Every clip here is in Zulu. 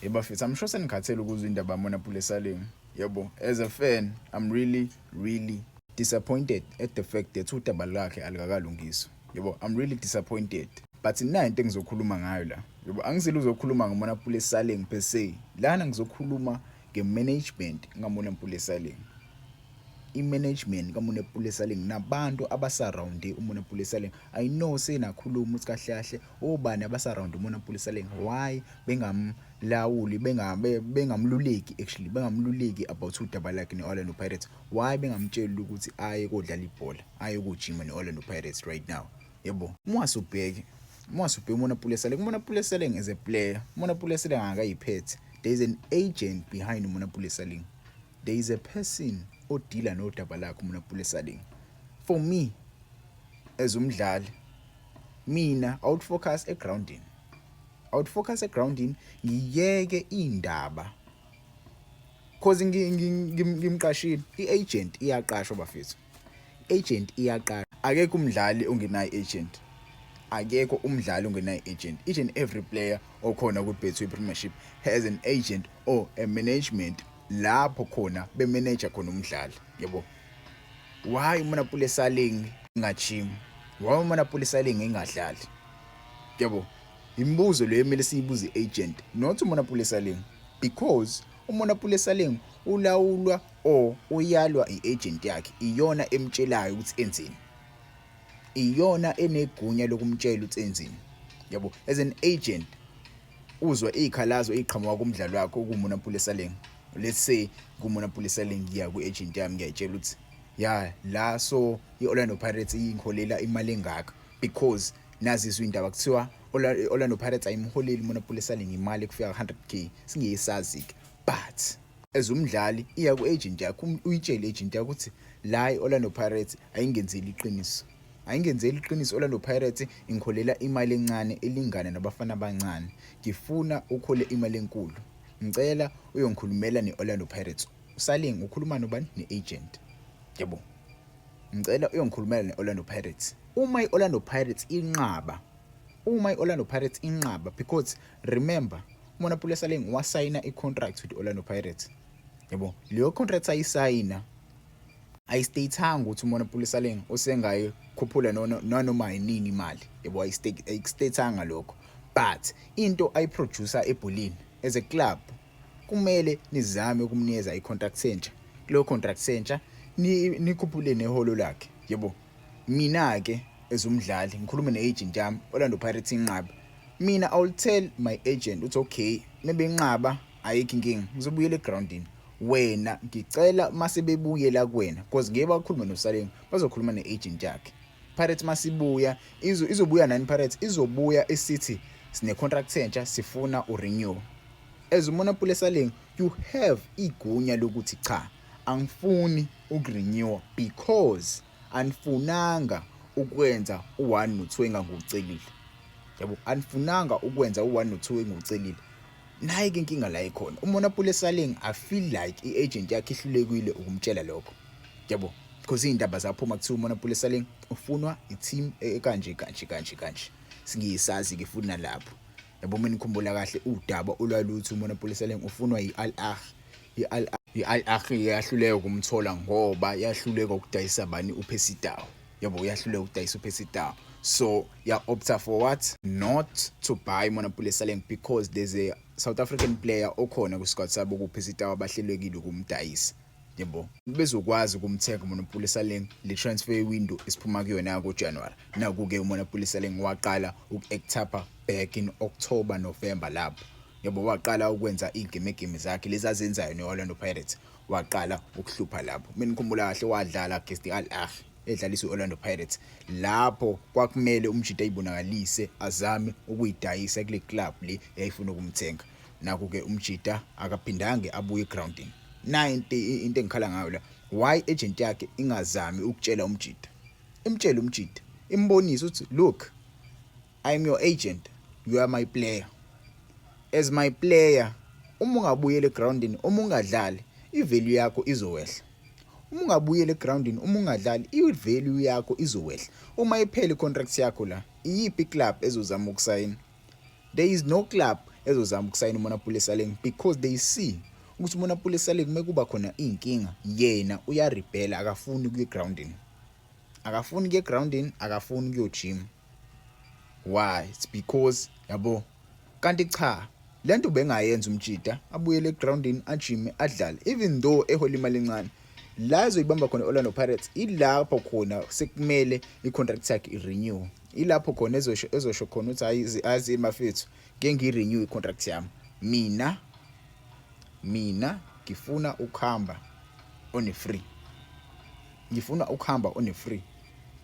Yebo mfethu, I'm sure senikhathele ukuzwa indaba yaMonapolio Saling. Yebo, as a fan, I'm really disappointed at the fact that udaba lakhe alikakalungiswa. Yebo, I'm really disappointed. But nayo into engizokhuluma ngayo la. Yebo, angizile uzokhuluma ngoMonapolio Saling per se. Lana ngizokhuluma ngemanagement kaMonapolio Saling. I-management kaMonapolio Saling nabantu abasurrounde uMonapolio Saling. I know senakhuluma ukuthi kahle kahle obani abasurrounde uMonapolio Saling, why bengamlawuli bengamluleki actually bengamluleki about udaba lakhe neOrlando Pirates, why bengamtsheli ukuthi aye kodlala ibhola, aye kujima neOrlando Pirates right now. Yebo, mwasubheke uMonapolio Saling is a player. uMonapolio Saling akayiphethe. There is an agent behind uMonapolio Saling. There is a person odila nodaba lakhe uMonapolio Saling. For me as umdlali, mina I would focus egrounding. Ngiyeke indaba cause ngimqashile. I-agent iyaqashwa bafethu. Agent iyaqashwa. Akekho umdlali ongenayo agent. Agent. Each and every player okhona ku-Betway Premiership has an agent or a management lapho khona bemanage khona umdlali. Yebo, why uMonapolio Saling ngajima, why uMonapolio Saling engadlali? Yebo, imibuzo le emele siyibuze agent not uMonapolio Saling, because uMonapolio Saling ulawulwa or uyalwa iagent yakhe, iyona emtshelayo ukuthi enzeni, iyona enegunya lokumtshela ukuthi enzeni. Yebo, as an agent uzwa izikhalazo eziqhamuka kumdlalo wakho kuMonapolio Saling. Let's say kuMonapolio Saling ngiya ku-agent yami ngiyayitshela ukuthi ya la so iOrlando Pirates ingikholela imali engaka, because nazizwe indaba kuthiwa iOrlando Pirates ayimholeli uMonapolio Saling imali ekufika 100k singeyisazi-ke. But as umdlali iya ku-agent yakho uyitshele agent yakho ukuthi la iOrlando Pirates ayingenzeli iqiniso. iOrlando Pirates ingikholela imali encane elingana nabafana abancane. Ngifuna ukhole imali enkulu. Ngicela uyongikhulumela neOrlando Pirates. Saling ukhuluma nobani? Ne-agent. Yebo, ngicela uyongikhulumela neOrlando Pirates. Uma iOrlando Pirates inqaba, because remember uMonapolio Saling wasayina i-contract with Orlando Pirates. Yebo, leyo contract ayisayina ayistatanga ukuthi uMonapolio Saling usengayikhuphula noma yinini imali. Yebo, ayistatanga lokho. But into ayiproducer ebholini as a club kumele nizame ukumnikeza i-contract entsha. Kuleyo contract entsha nikhuphule neholo lakhe. Yebo, mina ke as umdlali ngikhuluma ne-agent yami, Orlando Pirates inqaba, mina I will tell my agent ukuthi okay, maybe inqaba ayikho inkinga, ngizobuyela egroundini. Wena ngicela mase bebuyela kuwena, because ngeke bakhulume noSaling, bazokhuluma ne-agent yakhe. Pirates masibuya izobuya nani? Pirates izobuya esithi sine contract entsha sifuna urenew. As uMonapolio Saling, you have igunya lokuthi cha, angifuni ukurenew because angifunanga ukwenza u1 no2 engangucelile. Yabo, angifunanga ukwenza u1 no2 engucelile. Nayi ke inkinga la ikhona. uMonapolio Saling I feel like iagent yakhe ihlulekile ukumtshela lokho. Yabo, because indaba zaphuma kuthiwa uMonapolio Saling ufunwa i-team ekanje. Singiyisazi ke futhi nalapho. Yabo, mina ngikhumbula kahle udaba olwaluthi uMonapolio Saling ufunwa i-Al Ahly. I-Al Ahly yahluleka ukumthola ngoba yahluleka ukudayisa bani? uPercy Tau. Yabo, yahluleka ukudayisa uPercy Tau. So ya opta for what? Not to buy Monapolio Saling, because there's a South African player okhona ku-squad sabo kuPercy Tau abahlelekile ukumdayisa. Yebo, bezokwazi ukumthenga uMonapolio Saling le transfer window isiphuma kuyona ngoJanuary. Naku-ke uMonapolio Saling waqala uku-actapa back in October, November lapho. Yebo, waqala ukwenza igame zakhe lezi azenzayo neOrlando Pirates, waqala ukuhlupha lapho. Mina ngikhumbula kahle wadlala against iAl Ahly, edlalisa iOrlando Pirates. Lapho kwakumele umjida ayibonakalise azame ukuyidayisa kule club le eyayifuna ukumthenga. Naku-ke umjida akaphindange abuye egroundini. Na into engikhala ngayo la, why agent yakhe ingazami ukutshela umjida, imtshela umjida, imbonise ukuthi look, I'm your agent, you are my player. As my player, uma ungabuyela egroundini, uma ungadlali, ivalue yakho izowehla. Uma ungabuyela egroundini, uma ungadlali, ivalue yakho izowehla. Uma iphela icontract yakho la, iyiphi club ezozama ukusayina? There is no club ezozama ukusayina uMonapule Saleng because they see ukuthi uMonapule Saleng mekuba khona inkinga yena uyarebella akafuni kuye grounding. Akafuni kuye grounding, akafuni kuyo gym. Why? It's because yabo kanti cha lento bengayenza umjida abuyele grounding agym adlale even though ehola imali encane la izoyibamba khona Orlando Pirates ilapho khona sekumele icontract yakhe irenew ilapho khona ezosho khona ukuthi ayi mafethu ke ngirenew icontract yami mina ngifuna ukuhamba on a free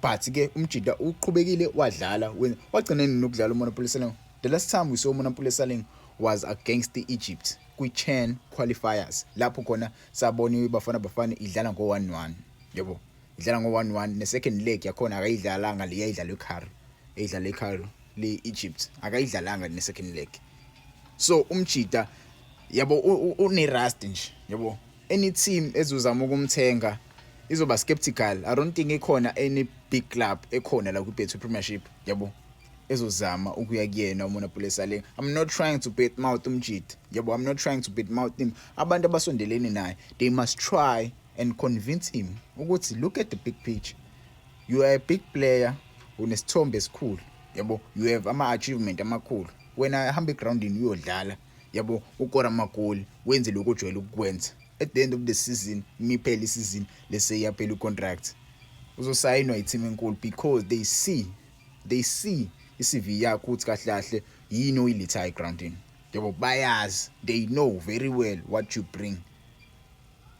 but ke umjida uqhubekile wadlala wagcina nokudlala uMonapule Saleng. The last time we saw Monapule Saleng was against the Egypt kwi-CHAN qualifiers lapho khona sabona Bafana idlala ngo-1-1 yebo idlala ngo-1-1 ne-second leg yakhona akayidlalanga le yayidlala eCairo le Egypt akayidlalanga ne-second leg. So umjida yabo unerust nje yabo any team ezozama ukumthenga izoba skeptical. I don't think ekhona any big club ekhona la ku-Betway Premiership yabo ezozama ukuya kuyena uMonapule Saleng. I'm not trying to bait mouth umjida yabo, I'm not trying to bait mouth him. Abantu abasondelene naye they must try and convince him ukuthi look at the big picture, you are a big player unesithombe esikhulu yabo, you have ama-achievement amakhulu. Wena hamba egroundini uyodlala yabo ukora amagoli wenze lokho ojwayele ukukwenza. At the end of the season imiphela isizini lese yaphela ucontract uzosayinwa iteam enkulu because they see iCV yakho ukuthi kahle kahle yini oyilitha egroundini yabo bayazi, they know very well what you bring.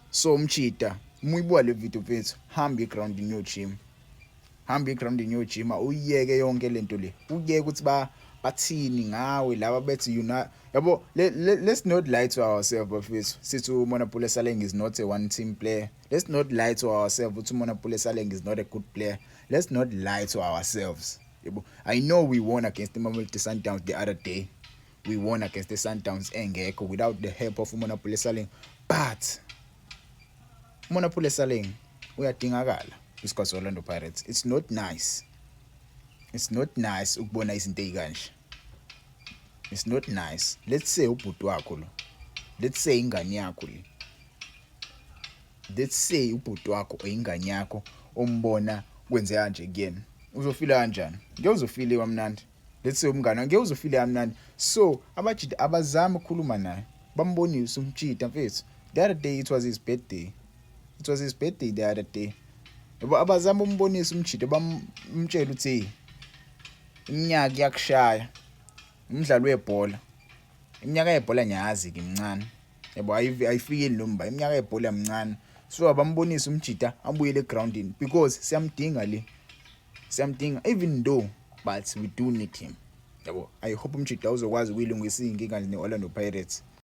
So umjida muyibuka le video mfethu hamba egroundini yo gym uyeke yonke lento le uyeke ukuthi bathini ngawe laba bethi yabo let's not lie to ourselves bafethu sithi uMonapule Saleng is not a one team player. Let's not lie to ourselves ukuthi uMonapule Saleng is not a good player. Let's not lie to ourselves yabo. I know we won against the Mamelodi Sundowns the other day. We won against the Sundowns engekho without the help of uMonapule Saleng, but uMonapule Saleng uyadingakala isikhathi Orlando Pirates. It's not nice ukubona izinto ezikanje. It's not nice. Let's say ubhuti wakho lo, let's say ingane yakho le, let's say ubhuti wakho ingane yakho ombona kwenze kanje kuyena, uzofila kanjani? Ngeke uzofile kamnandi. Let's say umngane ngeke uzofile kamnandi. So abajida abazama ukukhuluma naye bambonisa umjida mfethu. The other day it was his birthday the other day yabo abazama umbonisa umjida bamtshela ukuthi iminyaka yakushaya umdlalo webhola, iminyaka yebhola ngiyazi ke mncane yabo ayifikeli nomba, iminyaka yebhola mncane. So abambonisa umjida abuyele egroundini because siyamdinga even though but we do need him yabo. I hope umjida uzokwazi ukuyilungisa inkinga ne Orlando Pirates.